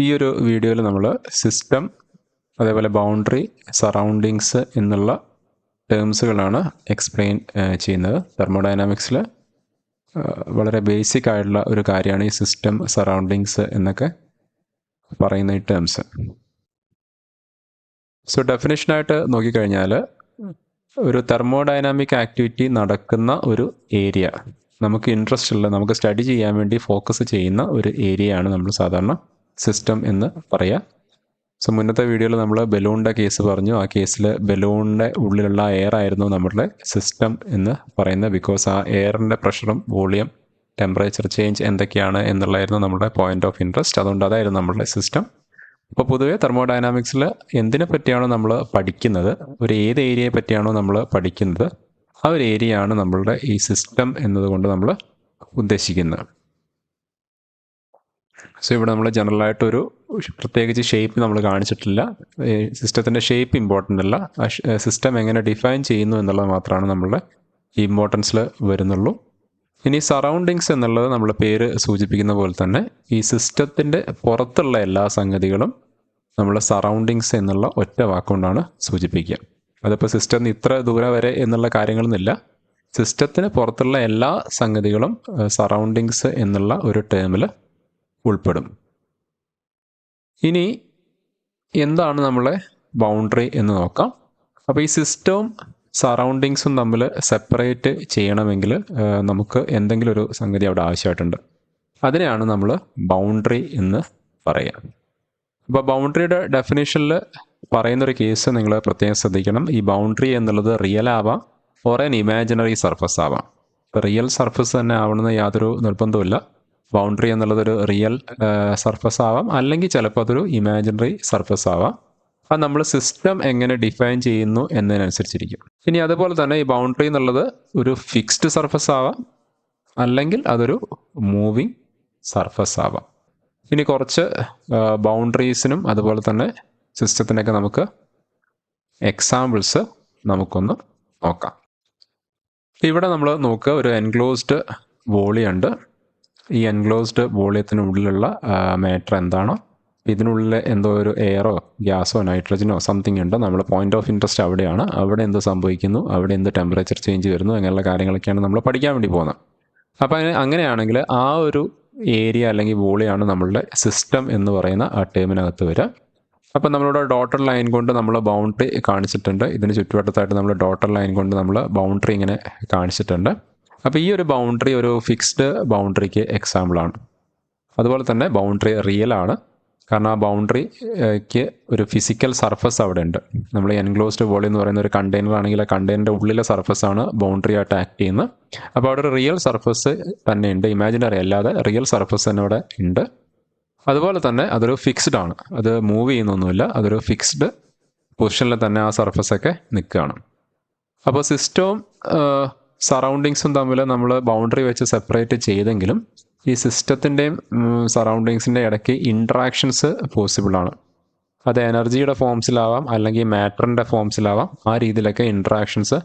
ഈ ഒരു വീഡിയോയിൽ നമ്മൾ സിസ്റ്റം, അതേപോലെ ബൗണ്ടറി, സറൗണ്ടിങ്സ് എന്നുള്ള ടേംസുകളാണ് എക്സ്പ്ലെയിൻ ചെയ്യുന്നത്. തെർമോഡൈനാമിക്സിൽ വളരെ ബേസിക് ആയിട്ടുള്ള ഒരു കാര്യമാണ് ഈ സിസ്റ്റം, സറൗണ്ടിങ്സ് എന്നൊക്കെ പറയുന്ന ഈ ടേംസ്. സോ ഡെഫിനിഷനായിട്ട് നോക്കിക്കഴിഞ്ഞാൽ ഒരു തെർമോഡൈനാമിക് ആക്ടിവിറ്റി നടക്കുന്ന ഒരു ഏരിയ, നമുക്ക് ഇൻട്രസ്റ്റ് ഉള്ള, നമുക്ക് സ്റ്റഡി ചെയ്യാൻ വേണ്ടി ഫോക്കസ് ചെയ്യുന്ന ഒരു ഏരിയയാണ് നമ്മൾ സാധാരണ സിസ്റ്റം എന്ന് പറയുക. സോ മുന്നത്തെ വീഡിയോയിൽ നമ്മൾ ബലൂണിൻ്റെ കേസ് പറഞ്ഞു. ആ കേസിൽ ബലൂണിൻ്റെ ഉള്ളിലുള്ള എയർ ആയിരുന്നു നമ്മുടെ സിസ്റ്റം എന്ന് പറയുന്നത്. ബിക്കോസ് ആ എയറിൻ്റെ പ്രഷറും വോളിയം, ടെമ്പറേച്ചർ ചേഞ്ച് എന്തൊക്കെയാണ് എന്നുള്ളതായിരുന്നു നമ്മുടെ പോയിന്റ് ഓഫ് ഇൻട്രസ്റ്റ്. അതുകൊണ്ട് അതായിരുന്നു നമ്മുടെ സിസ്റ്റം. അപ്പോൾ പൊതുവേ തെർമോഡൈനാമിക്സിൽ എന്തിനെ പറ്റിയാണോ നമ്മൾ പഠിക്കുന്നത്, ഒരു ഏത് ഏരിയയെ പറ്റിയാണോ നമ്മൾ പഠിക്കുന്നത്, ആ ഒരു ഏരിയയാണ് നമ്മളുടെ ഈ സിസ്റ്റം എന്നതുകൊണ്ട് നമ്മൾ ഉദ്ദേശിക്കുന്നത്. സോ ഇവിടെ നമ്മൾ ജനറലായിട്ടൊരു പ്രത്യേകിച്ച് ഷേപ്പ് നമ്മൾ കാണിച്ചിട്ടില്ല. സിസ്റ്റത്തിൻ്റെ ഷേപ്പ് ഇമ്പോർട്ടൻ്റ് അല്ല, സിസ്റ്റം എങ്ങനെ ഡിഫൈൻ ചെയ്യുന്നു എന്നുള്ളത് മാത്രമാണ് നമ്മളുടെ ഇമ്പോർട്ടൻസിൽ വരുന്നുള്ളൂ. ഇനി സറൗണ്ടിങ്സ് എന്നുള്ളത് നമ്മൾ പേര് സൂചിപ്പിക്കുന്ന പോലെ തന്നെ ഈ സിസ്റ്റത്തിൻ്റെ പുറത്തുള്ള എല്ലാ സംഗതികളും നമ്മൾ സറൗണ്ടിങ്സ് എന്നുള്ള ഒറ്റ വാക്കുകൊണ്ടാണ് സൂചിപ്പിക്കുക. അതിപ്പോൾ സിസ്റ്റത്തിന് ഇത്ര ദൂരം വരെ എന്നുള്ള കാര്യങ്ങളൊന്നുമില്ല. സിസ്റ്റത്തിന് പുറത്തുള്ള എല്ലാ സംഗതികളും സറൗണ്ടിങ്സ് എന്നുള്ള ഒരു ടേമിൽ ഉൾപ്പെടും. ഇനി എന്താണ് നമ്മളെ ബൗണ്ടറി എന്ന് നോക്കാം. അപ്പോൾ ഈ സിസ്റ്റവും സറൗണ്ടിങ്സും തമ്മിൽ സെപ്പറേറ്റ് ചെയ്യണമെങ്കിൽ നമുക്ക് എന്തെങ്കിലും ഒരു സംഗതി അവിടെ ആവശ്യമായിട്ടുണ്ട്. അതിനെയാണ് നമ്മൾ ബൗണ്ടറി എന്ന് പറയുക. അപ്പോൾ ബൗണ്ടറിയുടെ ഡെഫിനേഷനിൽ പറയുന്നൊരു കേസ് നിങ്ങൾ പ്രത്യേകം ശ്രദ്ധിക്കണം. ഈ ബൗണ്ടറി എന്നുള്ളത് റിയൽ ആവാം, ഓർ ആൻ ഇമാജിനറി സർഫസ് ആവാം. ഇപ്പോൾ റിയൽ സർഫസ് തന്നെ ആവണമെന്ന് യാതൊരു നിർബന്ധമില്ല. ബൗണ്ടറി എന്നുള്ളതൊരു റിയൽ സർഫസ് ആവാം, അല്ലെങ്കിൽ ചിലപ്പോൾ അതൊരു ഇമാജിനറി സർഫസ് ആവാം. അത് നമ്മൾ സിസ്റ്റം എങ്ങനെ ഡിഫൈൻ ചെയ്യുന്നു എന്നതിനനുസരിച്ചിരിക്കും. ഇനി അതുപോലെ തന്നെ ഈ ബൗണ്ടറി എന്നുള്ളത് ഒരു ഫിക്സ്ഡ് സർഫസ് ആവാം, അല്ലെങ്കിൽ അതൊരു മൂവിങ് സർഫസ് ആവാം. ഇനി കുറച്ച് ബൗണ്ടറീസിനും അതുപോലെ തന്നെ സിസ്റ്റത്തിനൊക്കെ നമുക്ക് എക്സാമ്പിൾസ് നമുക്കൊന്ന് നോക്കാം. ഇവിടെ നമ്മൾ നോക്കുക, ഒരു എൻക്ലോസ്ഡ് വോളിയം ഉണ്ട്. ഈ എൻക്ലോസ്ഡ് വോളിയത്തിനുള്ളിലുള്ള മാറ്റർ എന്താണോ, ഇതിനുള്ളിൽ എന്തോ ഒരു എയറോ ഗ്യാസോ നൈട്രജനോ സംതിങ് ഉണ്ട്. നമ്മൾ പോയിന്റ് ഓഫ് ഇൻട്രസ്റ്റ് അവിടെയാണ്. അവിടെ എന്ത് സംഭവിക്കുന്നു, അവിടെ എന്ത് ടെമ്പറേച്ചർ ചേഞ്ച് വരുന്നു, അങ്ങനെയുള്ള കാര്യങ്ങളൊക്കെയാണ് നമ്മൾ പഠിക്കാൻ വേണ്ടി പോകുന്നത്. അപ്പോൾ അങ്ങനെയാണെങ്കിൽ ആ ഒരു ഏരിയ അല്ലെങ്കിൽ വോളിയാണ് നമ്മളുടെ സിസ്റ്റം എന്ന് പറയുന്ന ആ ടേമിനകത്ത് വരിക. അപ്പോൾ നമ്മളിവിടെ ഡോട്ടർ ലൈൻ കൊണ്ട് നമ്മൾ ബൗണ്ടറി കാണിച്ചിട്ടുണ്ട്. ഇതിന് ചുറ്റുവട്ടത്തായിട്ട് നമ്മൾ ഡോട്ടർ ലൈൻ കൊണ്ട് നമ്മൾ ബൗണ്ടറി ഇങ്ങനെ കാണിച്ചിട്ടുണ്ട്. അപ്പോൾ ഈ ഒരു ബൗണ്ടറി ഒരു ഫിക്സ്ഡ് ബൗണ്ടറിക്ക് എക്സാമ്പിളാണ്. അതുപോലെ തന്നെ ബൗണ്ടറി റിയൽ ആണ്, കാരണം ആ ബൗണ്ടറിക്ക് ഒരു ഫിസിക്കൽ സർഫസ് അവിടെ ഉണ്ട്. നമ്മൾ എൻക്ലോസ്ഡ് വോളിയം എന്ന് പറയുന്ന ഒരു കണ്ടെയ്നർ ആണെങ്കിൽ ആ കണ്ടെയ്നറിൻ്റെ ഉള്ളിലെ സർഫസാണ് ബൗണ്ടറി ആയിട്ട് ആക്ട് ചെയ്യുന്നത്. അപ്പോൾ അവിടെ ഒരു റിയൽ സർഫസ് തന്നെ ഉണ്ട്, ഇമാജിനറി അല്ലാതെ റിയൽ സർഫസ് തന്നെ അവിടെ ഉണ്ട്. അതുപോലെ തന്നെ അതൊരു ഫിക്സ്ഡ് ആണ്, അത് മൂവ് ചെയ്യുന്നൊന്നുമില്ല, അതൊരു ഫിക്സ്ഡ് പൊസിഷനിൽ തന്നെ ആ സർഫസൊക്കെ നിൽക്കുകയാണ്. അപ്പോൾ സിസ്റ്റവും സറൗണ്ടിങ്സും തമ്മിൽ നമ്മൾ ബൗണ്ടറി വെച്ച് സെപ്പറേറ്റ് ചെയ്തെങ്കിലും ഈ സിസ്റ്റത്തിൻ്റെയും സറൗണ്ടിങ്സിൻ്റെ ഇടയ്ക്ക് ഇൻട്രാക്ഷൻസ് പോസിബിളാണ്. അത് എനർജിയുടെ ഫോംസിലാവാം, അല്ലെങ്കിൽ മാറ്ററിൻ്റെ ഫോംസിലാവാം. ആ രീതിയിലൊക്കെ ഇൻട്രാക്ഷൻസ്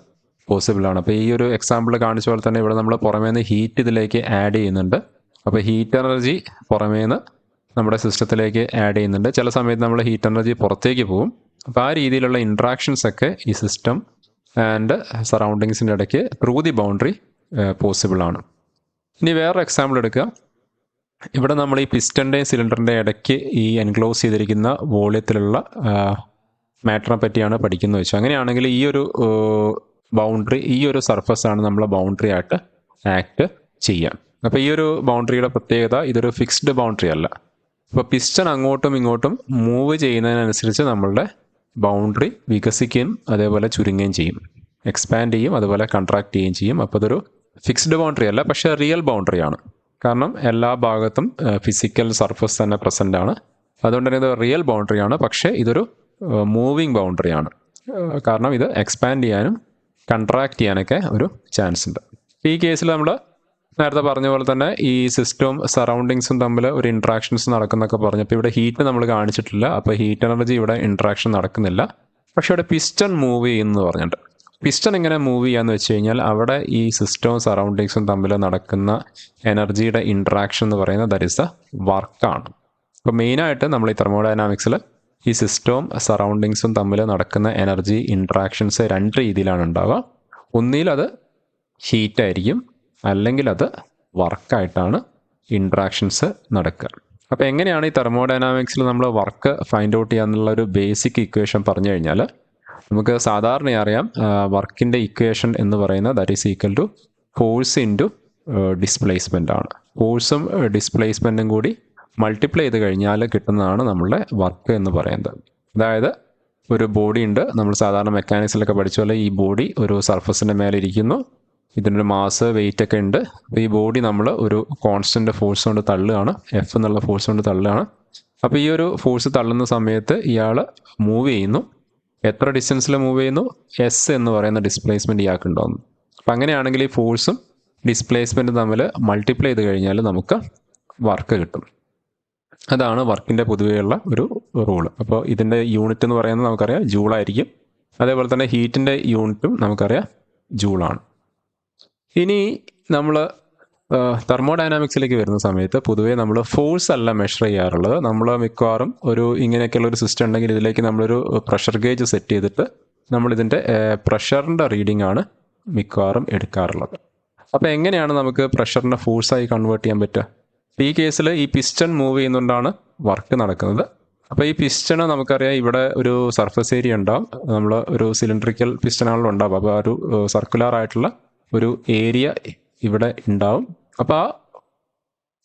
പോസിബിളാണ്. അപ്പോൾ ഈ ഒരു എക്സാമ്പിൾ കാണിച്ച പോലെ തന്നെ ഇവിടെ നമ്മൾ പുറമേ നിന്ന് ഹീറ്റ് ഇതിലേക്ക് ആഡ് ചെയ്യുന്നുണ്ട്. അപ്പോൾ ഹീറ്റ് എനർജി പുറമേ നിന്ന് നമ്മുടെ സിസ്റ്റത്തിലേക്ക് ആഡ് ചെയ്യുന്നുണ്ട്. ചില സമയത്ത് നമ്മൾ ഹീറ്റ് എനർജി പുറത്തേക്ക് പോകും. അപ്പോൾ ആ രീതിയിലുള്ള ഇൻട്രാക്ഷൻസ് ഒക്കെ ഈ സിസ്റ്റം ആൻഡ് സറൗണ്ടിങ്സിൻ്റെ ഇടയ്ക്ക് ത്രൂ ദി ബൗണ്ടറി പോസിബിളാണ്. ഇനി വേറൊരു എക്സാമ്പിൾ എടുക്കുക. ഇവിടെ നമ്മൾ ഈ പിസ്റ്റൻ്റെയും സിലിണ്ടറിൻ്റെ ഇടയ്ക്ക് ഈ എൻക്ലോസ് ചെയ്തിരിക്കുന്ന വോളിയത്തിലുള്ള മാറ്ററിനെ പറ്റിയാണ് പഠിക്കുന്നത് വെച്ചാൽ, അങ്ങനെയാണെങ്കിൽ ഈ ഒരു ബൗണ്ടറി, ഈ ഒരു സർഫസാണ് നമ്മളെ ബൗണ്ടറി ആയിട്ട് ആക്ട് ചെയ്യാം. അപ്പോൾ ഈ ഒരു ബൗണ്ടറിയുടെ പ്രത്യേകത, ഇതൊരു ഫിക്സ്ഡ് ബൗണ്ടറി അല്ല. അപ്പോൾ പിസ്റ്റൺ അങ്ങോട്ടും ഇങ്ങോട്ടും മൂവ് ചെയ്യുന്നതിനനുസരിച്ച് നമ്മളുടെ ബൗണ്ടറി വികസിക്കുകയും അതേപോലെ ചുരുങ്ങുകയും ചെയ്യും, എക്സ്പാൻഡ് ചെയ്യും, അതുപോലെ കൺട്രാക്ട് ചെയ്യുകയും ചെയ്യും. അപ്പോൾ അതൊരു ഫിക്സ്ഡ് ബൗണ്ടറി അല്ല, പക്ഷേ റിയൽ ബൗണ്ടറിയാണ്. കാരണം എല്ലാ ഭാഗത്തും ഫിസിക്കൽ സർഫസ് തന്നെ പ്രസൻ്റ് ആണ്. അതുകൊണ്ട് തന്നെ ഇത് റിയൽ ബൗണ്ടറിയാണ്. പക്ഷേ ഇതൊരു മൂവിങ് ബൗണ്ടറിയാണ്, കാരണം ഇത് എക്സ്പാൻഡ് ചെയ്യാനും കൺട്രാക്ട് ചെയ്യാനൊക്കെ ഒരു ചാൻസ് ഉണ്ട്. ഈ കേസിൽ നമ്മൾ നേരത്തെ പറഞ്ഞ പോലെ തന്നെ ഈ സിസ്റ്റവും സറൗണ്ടിങ്സും തമ്മിൽ ഒരു ഇൻട്രാക്ഷൻസ് നടക്കുന്നൊക്കെ പറഞ്ഞപ്പോൾ ഇവിടെ ഹീറ്റ് നമ്മൾ കാണിച്ചിട്ടില്ല. അപ്പോൾ ഹീറ്റ് എനർജി ഇവിടെ ഇൻട്രാക്ഷൻ നടക്കുന്നില്ല. പക്ഷേ ഇവിടെ പിസ്റ്റൺ മൂവ് ചെയ്യുന്നു പറഞ്ഞിട്ട്, പിസ്റ്റൺ എങ്ങനെ മൂവ് ചെയ്യാന്ന് വെച്ച് കഴിഞ്ഞാൽ അവിടെ ഈ സിസ്റ്റവും സറൗണ്ടിങ്സും തമ്മിൽ നടക്കുന്ന എനർജിയുടെ ഇൻട്രാക്ഷൻ എന്ന് പറയുന്നത് ദാറ്റ് ഈസ് ദ വർക്കാണ്. അപ്പോൾ മെയിനായിട്ട് നമ്മൾ ഈ തെർമോഡൈനാമിക്സിൽ ഈ സിസ്റ്റവും സറൗണ്ടിങ്സും തമ്മിൽ നടക്കുന്ന എനർജി ഇൻട്രാക്ഷൻസ് 2 രീതിയിലാണ് ഉണ്ടാവുക. ഒന്നിൽ അത് ഹീറ്റായിരിക്കും, അല്ലെങ്കിൽ അത് വർക്കായിട്ടാണ് ഇൻട്രാക്ഷൻസ് നടക്കുക. അപ്പോൾ എങ്ങനെയാണ് ഈ തെർമോഡൈനാമിക്സിൽ നമ്മൾ വർക്ക് ഫൈൻഡ് ഔട്ട് ചെയ്യാന്നുള്ള ഒരു ബേസിക് ഇക്വേഷൻ പറഞ്ഞു കഴിഞ്ഞാൽ നമുക്ക് സാധാരണ അറിയാം വർക്കിൻ്റെ ഇക്വേഷൻ എന്ന് പറയുന്നത് that is equal to force into displacement ആണ്. ഫോഴ്സും ഡിസ്പ്ലേസ്മെൻറ്റും കൂടി മൾട്ടിപ്ലൈ ചെയ്ത് കഴിഞ്ഞാൽ കിട്ടുന്നതാണ് നമ്മളുടെ വർക്ക് എന്ന് പറയുന്നത്. അതായത് ഒരു ബോഡി ഉണ്ട്, നമ്മൾ സാധാരണ മെക്കാനിക്സിലൊക്കെ പഠിച്ച പോലെ ഈ ബോഡി ഒരു സർഫസിൻ്റെ മേലെ ഇരിക്കുന്നു, ഇതിനൊരു മാസ് വെയിറ്റ് ഒക്കെ ഉണ്ട്. അപ്പോൾ ഈ ബോഡി നമ്മൾ ഒരു കോൺസ്റ്റൻ്റ് ഫോഴ്സ് കൊണ്ട് തള്ളുകയാണ്, എഫ് എന്നുള്ള ഫോഴ്സ് കൊണ്ട് തള്ളുകയാണ്. അപ്പോൾ ഈ ഒരു ഫോഴ്സ് തള്ളുന്ന സമയത്ത് ഇയാൾ മൂവ് ചെയ്യുന്നു. എത്ര ഡിസ്റ്റൻസിൽ മൂവ് ചെയ്യുന്നു? എസ് എന്ന് പറയുന്ന ഡിസ്പ്ലേസ്മെൻറ്റ് ഇയാൾക്ക് ഉണ്ടാകുന്നു. അപ്പം അങ്ങനെയാണെങ്കിൽ ഈ ഫോഴ്സും ഡിസ്പ്ലേസ്മെൻറ്റും തമ്മിൽ മൾട്ടിപ്ലൈ ചെയ്ത് കഴിഞ്ഞാൽ നമുക്ക് വർക്ക് കിട്ടും. അതാണ് വർക്കിൻ്റെ പൊതുവെയുള്ള ഒരു റൂള്. അപ്പോൾ ഇതിൻ്റെ യൂണിറ്റ് എന്ന് പറയുന്നത് നമുക്കറിയാം ജൂളായിരിക്കും. അതേപോലെ തന്നെ ഹീറ്റിൻ്റെ യൂണിറ്റും നമുക്കറിയാം ജൂളാണ്. ഇനി നമ്മൾ തെർമോഡൈനാമിക്സിലേക്ക് വരുന്ന സമയത്ത് പൊതുവേ നമ്മൾ ഫോഴ്സ് അല്ല മെഷർ ചെയ്യാറുള്ളത്. നമ്മൾ മിക്കവാറും ഒരു ഇങ്ങനെയൊക്കെയുള്ള ഒരു സിസ്റ്റം ഉണ്ടെങ്കിൽ ഇതിലേക്ക് നമ്മളൊരു പ്രഷർ ഗേജ് സെറ്റ് ചെയ്തിട്ട് നമ്മളിതിൻ്റെ പ്രഷറിൻ്റെ റീഡിംഗ് ആണ് മിക്കവാറും എടുക്കാറുള്ളത്. അപ്പോൾ എങ്ങനെയാണ് നമുക്ക് പ്രഷറിനെ ഫോഴ്സായി കൺവേർട്ട് ചെയ്യാൻ പറ്റുക? ഈ കേസിൽ ഈ പിസ്റ്റൺ മൂവ് ചെയ്യുന്നതുകൊണ്ടാണ് വർക്ക് നടക്കുന്നത്. അപ്പോൾ ഈ പിസ്റ്റണ് നമുക്കറിയാം ഇവിടെ ഒരു സർഫസ് ഏരിയ ഉണ്ടാവും. നമ്മൾ ഒരു സിലിണ്ടറിക്കൽ പിസ്റ്റണാണല്ലോ ഉണ്ടാവും. അപ്പോൾ ആ ഒരു സർക്കുലർ ആയിട്ടുള്ള ഒരു ഏരിയ ഇവിടെ ഉണ്ടാവും. അപ്പോൾ ആ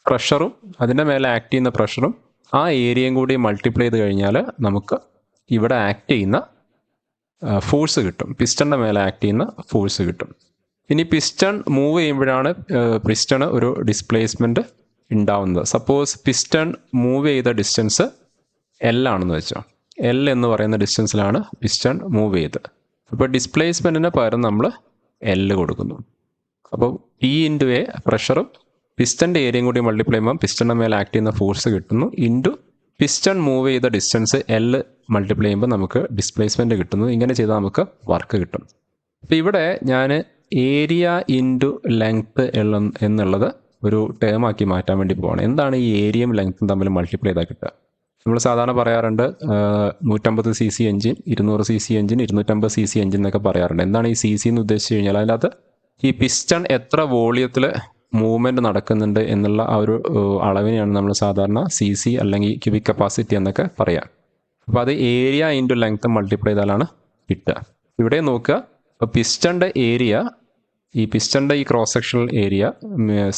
പ്രഷറും അതിൻ്റെ മേലെ ആക്ട് ചെയ്യുന്ന പ്രഷറും ആ ഏരിയയും കൂടി മൾട്ടിപ്ലൈ ചെയ്ത് കഴിഞ്ഞാൽ നമുക്ക് ഇവിടെ ആക്ട് ചെയ്യുന്ന ഫോഴ്സ് കിട്ടും, പിസ്റ്റണിൻ്റെ മേലെ ആക്ട് ചെയ്യുന്ന ഫോഴ്സ് കിട്ടും. ഇനി പിസ്റ്റൺ മൂവ് ചെയ്യുമ്പോഴാണ് പിസ്റ്റണ് ഒരു ഡിസ്പ്ലേസ്മെൻറ്റ് ഉണ്ടാവുന്നത്. സപ്പോസ് പിസ്റ്റൺ മൂവ് ചെയ്ത ഡിസ്റ്റൻസ് എൽ ആണെന്ന് വെച്ചോ, എൽ എന്ന് പറയുന്ന ഡിസ്റ്റൻസിലാണ് പിസ്റ്റൺ മൂവ് ചെയ്തത്. അപ്പോൾ ഡിസ്പ്ലേസ്മെൻറ്റിന് പകരം നമ്മൾ എൽ കൊടുക്കുന്നു. അപ്പോൾ പി ഇൻറ്റു എ പ്രഷറും പിസ്റ്റൻ്റെ ഏരിയയും കൂടി മൾട്ടിപ്ലൈ ചെയ്യുമ്പോൾ പിസ്റ്റണിൻ്റെ മേലെ ആക്ട് ചെയ്യുന്ന ഫോഴ്സ് കിട്ടുന്നു, ഇൻറ്റു പിസ്റ്റൺ മൂവ് ചെയ്ത ഡിസ്റ്റൻസ് എൽ മൾട്ടിപ്ലൈ ചെയ്യുമ്പോൾ നമുക്ക് ഡിസ്പ്ലേസ്മെൻറ്റ് കിട്ടുന്നു. ഇങ്ങനെ ചെയ്താൽ നമുക്ക് വർക്ക് കിട്ടും. അപ്പോൾ ഇവിടെ ഞാൻ ഏരിയ ഇൻറ്റു ലെങ്ത്ത് എന്നുള്ളത് ഒരു ടേമാക്കി മാറ്റാൻ വേണ്ടി പോവാണ്. എന്താണ് ഈ ഏരിയയും ലെങ്ത്തും തമ്മിൽ മൾട്ടിപ്ലൈ ചെയ്താൽ കിട്ടുക? നമ്മൾ സാധാരണ പറയാറുണ്ട് 150 cc engine, 200 cc engine, 250 cc engine എന്നൊക്കെ പറയാറുണ്ട്. എന്താണ് ഈ സി സി എന്ന് ഉദ്ദേശിച്ച് കഴിഞ്ഞാൽ അതിനകത്ത് ഈ പിസ്റ്റൺ എത്ര വോളിയത്തിൽ മൂവ്മെൻറ്റ് നടക്കുന്നുണ്ട് എന്നുള്ള ആ ഒരു അളവിനെയാണ് നമ്മൾ സാധാരണ സി സി അല്ലെങ്കിൽ ക്യൂബിക് കപ്പാസിറ്റി എന്നൊക്കെ പറയാം. അപ്പോൾ അത് ഏരിയ ഇൻറ്റു ലെങ്ത്ത് മൾട്ടിപ്ലൈ ചെയ്താലാണ് കിട്ടുക. ഇവിടെ നോക്കുക, അപ്പോൾ പിസ്റ്റൻ്റെ ഏരിയ, ഈ പിസ്റ്റൻ്റെ ഈ ക്രോസ് സെക്ഷണൽ ഏരിയ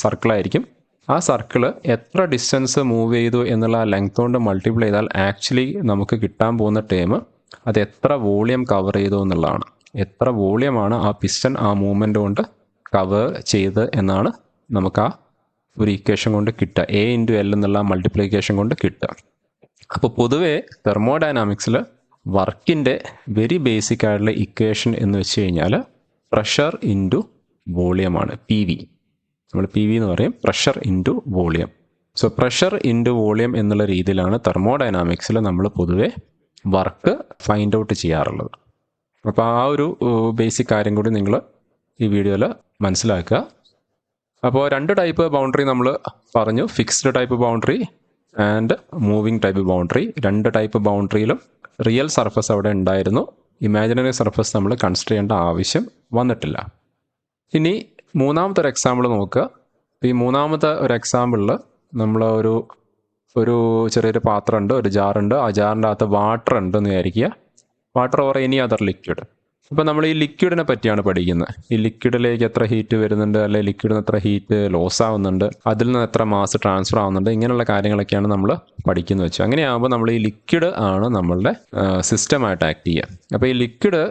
സർക്കിളായിരിക്കും. ആ സർക്കിള് എത്ര ഡിസ്റ്റൻസ് മൂവ് ചെയ്തു എന്നുള്ള ആ ലെങ്ത് കൊണ്ട് മൾട്ടിപ്ലൈ ചെയ്താൽ ആക്ച്വലി നമുക്ക് കിട്ടാൻ പോകുന്ന ടേം അത് എത്ര വോളിയം കവർ ചെയ്തു എന്നുള്ളതാണ്. എത്ര വോളിയമാണ് ആ പിസ്റ്റൺ ആ മൂവ്മെൻ്റ് കൊണ്ട് കവർ ചെയ്ത് എന്നാണ് നമുക്ക് ആ ഒരു ഇക്വേഷൻ കൊണ്ട് കിട്ടുക. എ ഇൻറ്റു എൽ എന്നുള്ള മൾട്ടിപ്ലിക്കേഷൻ കൊണ്ട് കിട്ടുക. അപ്പോൾ പൊതുവേ തെർമോഡൈനാമിക്സിൽ വർക്കിൻ്റെ വെരി ബേസിക് ആയിട്ടുള്ള ഇക്വേഷൻ എന്ന് വെച്ച് കഴിഞ്ഞാൽ പ്രഷർ ഇൻറ്റു വോളിയമാണ്, പി വി. നമ്മൾ പി വി എന്ന് പറയും, pressure into volume. So pressure into volume എന്നുള്ള രീതിയിലാണ് തെർമോഡൈനാമിക്സിൽ നമ്മൾ പൊതുവെ വർക്ക് ഫൈൻഡ് ഔട്ട് ചെയ്യാറുള്ളത്. അപ്പോൾ ആ ഒരു ബേസിക് കാര്യം കൂടി നിങ്ങൾ ഈ വീഡിയോയിൽ മനസ്സിലാക്കുക. അപ്പോൾ 2 ടൈപ്പ് ബൗണ്ടറി നമ്മൾ പറഞ്ഞു, fixed type boundary and moving type boundary. 2 type ബൗണ്ടറിയിലും റിയൽ സർഫസ് അവിടെ ഉണ്ടായിരുന്നു, ഇമാജിനറി സർഫസ് നമ്മൾ കൺസിഡർ ചെയ്യേണ്ട ആവശ്യം വന്നിട്ടില്ല. ഇനി മൂന്നാമത്തെ ഒരു എക്സാമ്പിൾ നോക്കുക. ഈ മൂന്നാമത്തെ ഒരു എക്സാമ്പിളിൽ നമ്മൾ ഒരു ചെറിയൊരു പാത്രമുണ്ട്, ഒരു ജാറുണ്ട്. ആ ജാറിൻ്റെ അകത്ത് വാട്ടർ ഉണ്ടെന്ന് വിചാരിക്കുക, water or any other liquid. അപ്പോൾ നമ്മൾ ഈ ലിക്വിഡിനെ പറ്റിയാണ് പഠിക്കുന്നത്. ഈ ലിക്വിഡിലേക്ക് എത്ര ഹീറ്റ് വരുന്നുണ്ട്, അല്ലെങ്കിൽ ലിക്വിഡിന് എത്ര ഹീറ്റ് ലോസ് ആവുന്നുണ്ട്, അതിൽ നിന്ന് എത്ര മാസ് ട്രാൻസ്ഫർ ആവുന്നുണ്ട്, ഇങ്ങനെയുള്ള കാര്യങ്ങളൊക്കെയാണ് നമ്മൾ പഠിക്കുന്നത് വെച്ചാൽ. അങ്ങനെയാകുമ്പോൾ നമ്മൾ ഈ ലിക്വിഡ് ആണ് നമ്മളുടെ സിസ്റ്റമായിട്ട് ആക്ട് ചെയ്യുക. അപ്പോൾ ഈ ലിക്വിഡ്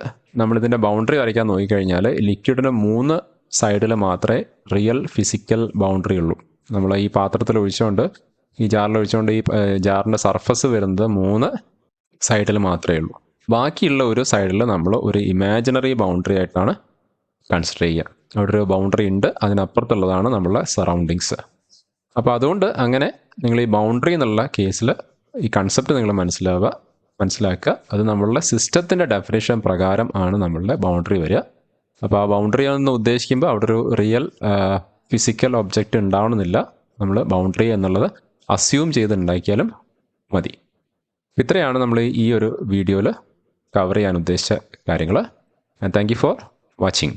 നമ്മളിതിൻ്റെ ബൗണ്ടറി വരയ്ക്കാൻ നോക്കിക്കഴിഞ്ഞാൽ ലിക്വിഡിന് 3 സൈഡിൽ മാത്രമേ റിയൽ ഫിസിക്കൽ ബൗണ്ടറി ഉള്ളൂ. നമ്മൾ ഈ പാത്രത്തിൽ ഒഴിച്ചുകൊണ്ട്, ഈ ജാറിൽ ഒഴിച്ചുകൊണ്ട് ഈ ജാറിൻ്റെ സർഫസ് വരുന്നത് 3 സൈഡിൽ മാത്രമേ ഉള്ളൂ. ബാക്കിയുള്ള ഒരു സൈഡിൽ നമ്മൾ ഒരു ഇമാജിനറി ബൗണ്ടറി ആയിട്ടാണ് കൺസിഡർ ചെയ്യുക. അവിടെ ഒരു ബൗണ്ടറി ഉണ്ട്, അതിനപ്പുറത്തുള്ളതാണ് നമ്മളുടെ സറൗണ്ടിങ്സ്. അപ്പോൾ അതുകൊണ്ട് അങ്ങനെ നിങ്ങൾ ഈ ബൗണ്ടറി എന്നുള്ള കേസിൽ ഈ കൺസെപ്റ്റ് നിങ്ങൾ മനസ്സിലാക്കുക. അത് നമ്മളുടെ സിസ്റ്റത്തിൻ്റെ ഡെഫിനേഷൻ പ്രകാരം ആണ് നമ്മളുടെ ബൗണ്ടറി വരിക. അപ്പോൾ ആ ബൗണ്ടറി എന്ന് ഉദ്ദേശിക്കുമ്പോൾ അവിടെ ഒരു റിയൽ ഫിസിക്കൽ ഒബ്ജക്റ്റ് ഉണ്ടാവണമെന്നില്ല. നമ്മൾ ബൗണ്ടറി എന്നുള്ളത് അസ്യൂം ചെയ്ത് ഉണ്ടാക്കിയാലും മതി. ഇത്രയാണ് നമ്മൾ ഈ ഒരു വീഡിയോയിൽ കവർ ചെയ്യാൻ ഉദ്ദേശിച്ച കാര്യങ്ങൾ. And thank you for watching.